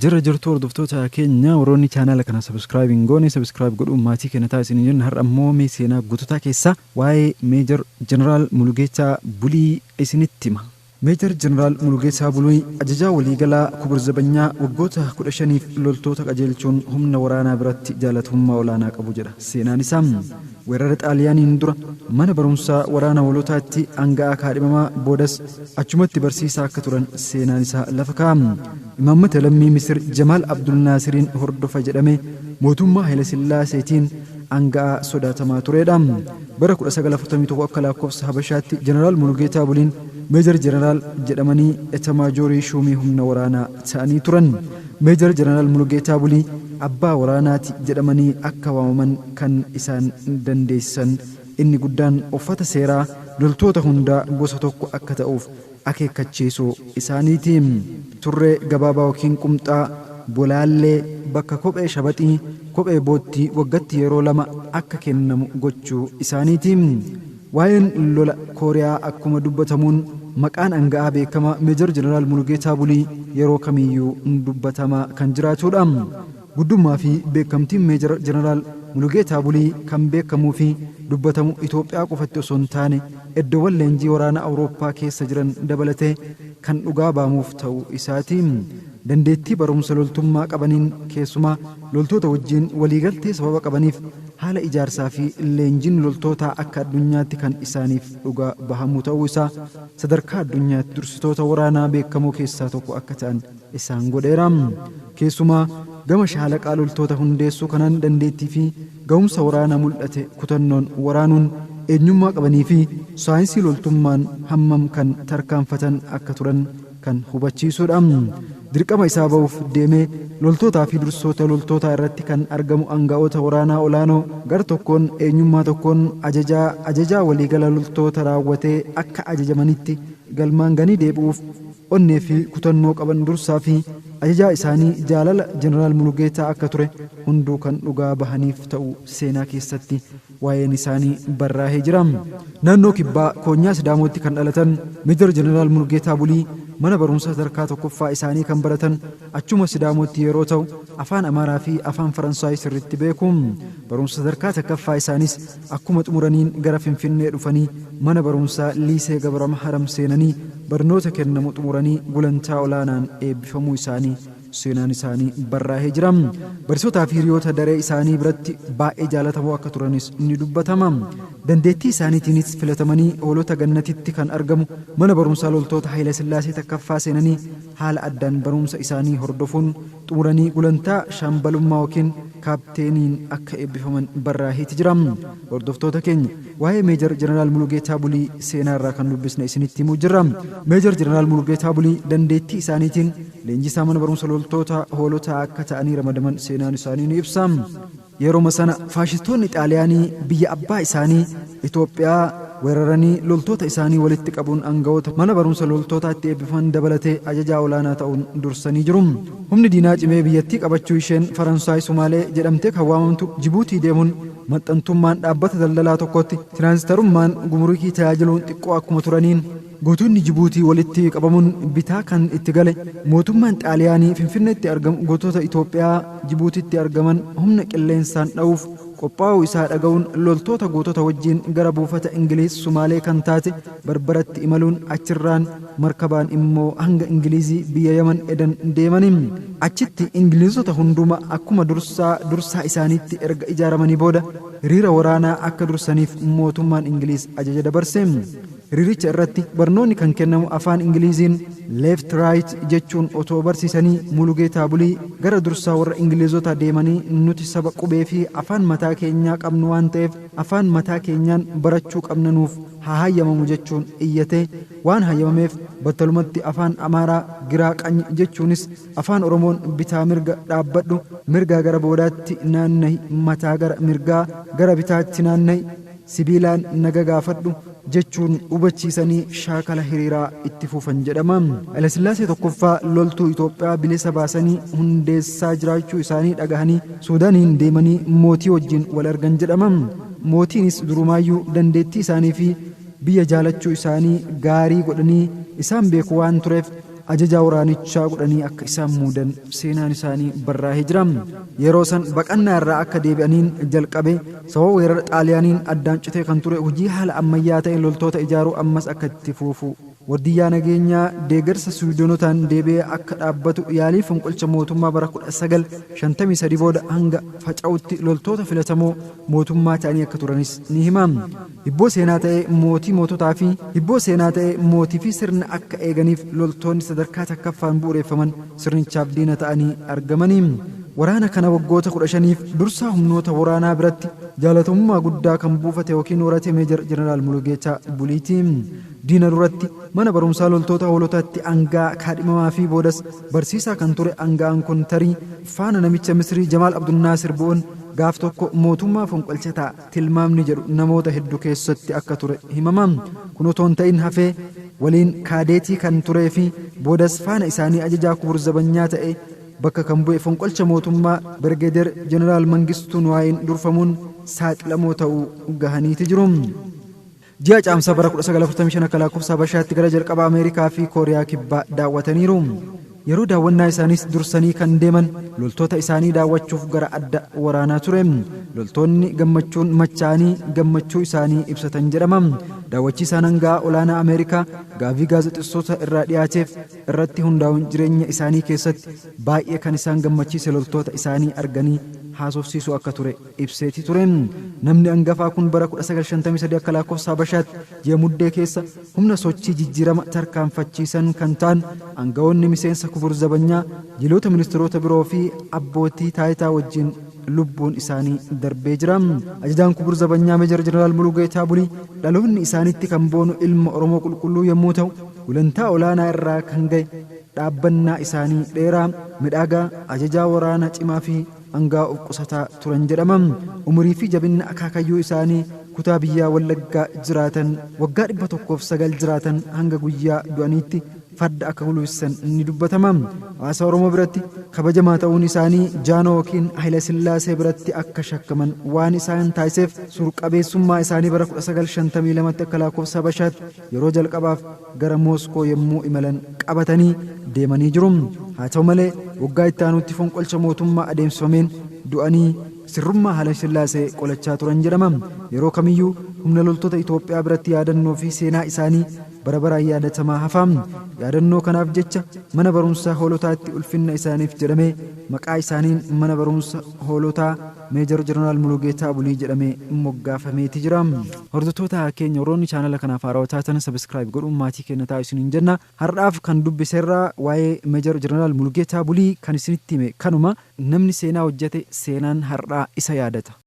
Jirra jirtu hordoftoota keenya warroonni chaanaala kana subscribe goone subscribe godhuun maatii keenya taasisanii jiran har'a ammoo mee seenaa guututaa keessaa waa'ee Meejor Jeneraal Mulugeetaa Bulii isinitti hima. Meejor Jeneraal Mulugeetaa Bulii ajajaa waliigalaa kubur zabanyaa waggoota 15f loltoota qajeelchuun humna waraanaa biratti jaalatamummaa olaanaa qabu jedha seenaan isaa. Weerara Xaaliyaaniin dura mana barumsaa waraana walotaatti hanga'aa kaadhimamaa boodas achumatti barsiisaa akka turan seenaan isaa lafa kaa'a. Imaammata lammii Misir Jamaal Abdul Naasiriin hordofa jedhame mootummaa Haile Sillaaseetiin hanga'aa sodaatamaa turedha. Bara 1941 akka lakkoofsa Habashaatti Jeneraal Mulugeetaa Buliin Meejor Jeneraal jedhamanii etamaajorii shuumii humna waraanaa ta'anii turan. Meejor Jeneraal Mulugeetaa Bulii abbaa waraanaati jedhamanii akka waamaman kan isaan dandeessisan inni guddaan uffata seeraa loltoota hundaa gosa tokko akka ta'uuf akeekkachiisuu isaaniitiin. Turree gabaabaa yookiin qumxaa bolaallee bakka kophee shabaxii kophee boottii waggaatti yeroo 2 akka kennamu gochuu isaaniitiin. Waa'een lola Kooriyaa akkuma dubbatamuun maqaan hanga'aa beekamaa Meejor Jeneraal Mulugeetaa Bulii yeroo kamiyyuu dubbatamaa kan jiraatudha. Guddummaa fi beekamtiin Meejor Jeneraal Mulugeetaa Bulii kan beekamuu fi dubbatamu Itoophiyaa qofatti osoo hin taane iddoowwan leenjii waraana Awurooppaa keessa jiran dabalatee kan dhugaa baamuuf ta'uu isaatiin. Dandeettii barumsa loltummaa qabaniin keessumaa loltoota wajjin waliigaltee sababa qabaniif haala ijaarsaa fi leenjiin loltootaa akka addunyaatti kan isaaniif dhugaa bahamu ta'uu isaa sadarkaa addunyaatti dursitoota waraanaa beekamoo keessaa tokko akka ta'an isaan godheera. Keessumaa gama shaalaqaa loltoota hundeessuu kanaan dandeettii fi ga'umsa waraanaa mul'ate kutannoon waraanuun eenyummaa qabanii fi saayinsii loltummaan hammam kan tarkaanfatan akka turan kan hubachiisudha. Dirqama isaa ba'uuf deemee loltootaa fi dursoota loltootaa irratti kan argamu hanga'oota waraanaa olaanoo gar tokkoon eenyummaa tokkoon ajajaa waliigala loltoota raawwatee akka ajajamanitti galmaan ganii deebi'uuf onnee fi kutannoo qaban dursaa fi ajajaa isaanii jaalala Jeneraal Mulugeetaa akka ture hunduu kan dhugaa bahaniif ta'u seenaa keessatti waa'een isaanii barraa'ee jira. Naannoo kibbaa Koonyaa Sidaamotti kan dhalatan Meejor Jeneraal Mulugeetaa Bulii mana barumsa sadarkaa tokkoffaa isaanii kan baratan achuma Sidaamotti yeroo ta'u afaan Amaaraa fi afaan Faransaay sirriitti beeku. Barumsa sadarkaa tokkoffaa isaanis akkuma xumuraniin gara Finfinnee dhufanii mana barumsaa Liisee Gabrama Haram seenanii barnoota kennamu xumuranii gulantaa olaanaan eebbifamuu isaanii seenaan isaanii barraa'ee jira. Barsiisotaa fi hiriyoota daree isaanii biratti baay'ee jaalatamoo akka turanis ni dubbatama. Dandeettii isaaniitiinis filatamanii hoolota gannatitti kan argamu mana barumsaa loltoota Haile Sillaasee takkaffaa seenanii haala addaan barumsa isaanii hordofuun xumuranii gulantaa shaambalummaa yookiin kaapteeniin akka eebbifaman barraa'eeti jira. Hordoftoota keenya waa'ee Meejor Jeneraal Mulugeetaa Bulii seenaa irraa kan dubbisne isinitti himuu jirra. Meejor Jeneraal Mulugeetaa Bulii dandeettii isaaniitiin leenjisaa mana barumsa loltoota hoolotaa akka ta'anii ramadaman seenaan isaanii ni ibsa. Yeroo sana faashistoonni Xaaliyaanii biyya abbaa isaanii Itoophiyaa weeraranii loltoota isaanii walitti qabuun hanga'oota mana barumsa loltootaatti eebbifaman dabalatee ajajaa olaanaa ta'uun dursanii jiru. Humni diinaa cimee biyyattii qabachuu isheen Faransaay Sumaalee jedhamtee kan waamamtu Jibuutii deemuun maxxantummaan dhaabbata daldalaa tokkotti tiraansitarummaan gumrukii tajaajiluun xiqqoo akkuma turaniin gootonni Jibuutii walitti qabamuun bitaa kan itti gale mootummaan Xaaliyaanii Finfinneetti argamu gootota Itoophiyaa Jibuutiitti argaman humna qilleensaan dha'uuf qophaa'uu isaa dhaga'uun loltoota gootota wajjin gara buufata Ingiliiz Sumaalee kan taate Barbaratti imaluun achirraan markabaan immoo hanga Ingiliizii biyya Yaman Edan deemaniin achitti Ingiliizota hunduma akkuma dursaa isaaniitti erga ijaaramanii booda hiriira waraanaa akka dursaniif mootummaan Ingiliiz ajaja dabarse. Hiriiricha irratti barnoonni kan kennamu afaan Ingiliiziin left right jechuun otoo barsiisanii Mulugeetaa Bulii gara dursaa warra Ingiliizota deemanii nuti saba qubee fi afaan mataa keenyaa qabnu waan ta'eef afaan mataa keenyaan barachuu qabna nuuf haa hayyamamu jechuun iyyatee waan hayyamameef battalumatti afaan Amaaraa giraa qany jechuunis afaan Oromoon bitaa mirga dhaabbadhu mirgaa gara boodaatti naannahi mataa gara mirgaa gara bitaatti naannahi sibiilaan naga gaafadhu jechuun hubachiisanii shaakala hiriiraa itti fufan jedhama. Haile Sillaasee tokkoffaa loltuu Itoophiyaa bilisa baasanii hundeessaa jiraachuu isaanii dhagahanii Suudaaniin deemanii mootii wajjin wal argan jedhama. Mootiinis durumaayyuu dandeettii isaanii fi biyya jaalachuu isaanii gaarii godhanii isaan beeku waan tureef ajajaa waraanichaa godhanii akka isaan muudan seenaan isaanii barraa'ee jira. Yeroo san baqannaa irraa akka deebi'aniin jalqabe sababa weerara xaaliyaaniin addaan citee kan ture hojii haala ammayyaa ta'e loltoota ijaaruu ammas akka itti fufu wardiyyaa nageenyaa deeggarsa Swiidinotaan deebi'ee akka dhaabbatu yaalii fonqolcha mootummaa bara 1953 booda hanga faca'utti loltoota filatamoo mootummaa ta'anii akka turanis ni hima. Hibboo seenaa ta'e mootii moototaa fi hibboo seenaa ta'e mootii fi sirna akka eeganiif loltoonni sadarkaa takkaffaan bu'uureeffaman sirnichaaf diina ta'anii argamanii. Waraana kana waggoota 15f dursaa humnoota waraanaa biratti jaalatamummaa guddaa kan buufate yookiin horate Meejor Jeneraal Mulugeetaa Buliiti. Diina duratti mana barumsaa loltoota hoolotaatti aangaa kaadhimamaa fi boodas barsiisaa kan ture aangaan kun tarii faana namicha Misrii Jamaal Abdunnaasir bu'uun gaaf tokko mootummaa fonqolchataa tilmaamni jedhu namoota hedduu keessatti akka ture himama. Kun otoo hin ta'in hafee waliin kaadeetii kan turee fi boodas faana isaanii ajajaa kubur zabanyaa ta'e bakka kan bu'e fonqolcha mootummaa Birgeeder Jeneraal Mangistuu Nuwaayin durfamuun saaxilamoo ta'uu gahaniiti jiru. Ji'a caamsaa bara 1945 akka lakkoofsa Habashaatti gara jalqaba Ameerikaa fi Kooriyaa kibbaa daawwataniiru. Yeroo daawwannaa isaaniis dursanii kan deeman loltoota isaanii daawwachuuf gara adda waraanaa ture. Loltoonni gammachuun machaanii gammachuu isaanii ibsatan jedhama. Daawwachiisaan hangaa olaanaa Ameerikaa gaafii gaazexeessota irraa dhiyaateef irratti hundaa'uun jireenya isaanii keessatti baay'ee kan isaan gammachiise loltoota isaanii arganii haasofsiisuu akka ture ibseeti ture. Namni hangafaa kun bara 1953 akka lakkoofsa Habashaatti ji'a muddee keessa humna sochii jijjiirama tarkaanfachiisan kan ta'an aangawoonni miseensa kubur zabanyaa jiloota ministeerota biroo fi abbootii taayitaa wajjin lubbuun isaanii darbee jira. Ajajaan kubur zabanyaa Meejor Jeneraal Mulugeetaa Bulii dhaloonni isaanitti kan boonu ilma Oromoo qulqulluu yommuu ta'u gulantaa olaanaa irraa kan ga'e dhaabbannaa isaanii dheeraa midhagaa ajajaa waraana cimaa fi hangaa of qusataa turan jedhama. Umurii fi jabinna akaakayyuu isaanii kutaa biyyaa Wallaggaa jiraatan waggaa 109 jiraatan hanga guyyaa du'aniitti farda akka gulufsisan ni dubbatama. Hawaasa Oromoo biratti kabajamaa ta'uun isaanii Jaanoo yookiin Haayila Sillaasee biratti akka shakkaman waan isaan taasiseef surqabeessummaa isaanii bara 1952 akka lakkoofsa Habashaatti yeroo jalqabaaf gara Mooskoo yommuu imalan qabatanii deemanii jiru. Haa ta'u malee waggaa itti aanutti fonqolcha mootummaa adeemsifameen du'anii sirrummaa Haayila Sillaasee qolachaa turan jedhama. Yeroo kamiyyuu humna loltoota Itoophiyaa biratti yaadannoo fi seenaa isaanii bara baraan yaadatamaa hafa. Yaadannoo kanaaf jecha mana barumsaa hoolotaatti ulfinna isaaniif jedhamee maqaa isaaniin mana barumsa hoolotaa Meejor Jeneraal Mulugeetaa Bulii jedhamee moggaafameeti jira. Hordoftoota keenya warroonni chaanala kanaaf haarawaa taatan sabiskiraayib godhuun maatii keenya ta'aa isiniin jenna. Har'aaf kan dubbiseerraa waa'ee Meejor Jeneraal Mulugeetaa Bulii kan isinitti hime kanuma. Namni seenaa hojjete seenaan har'aa isa yaadata.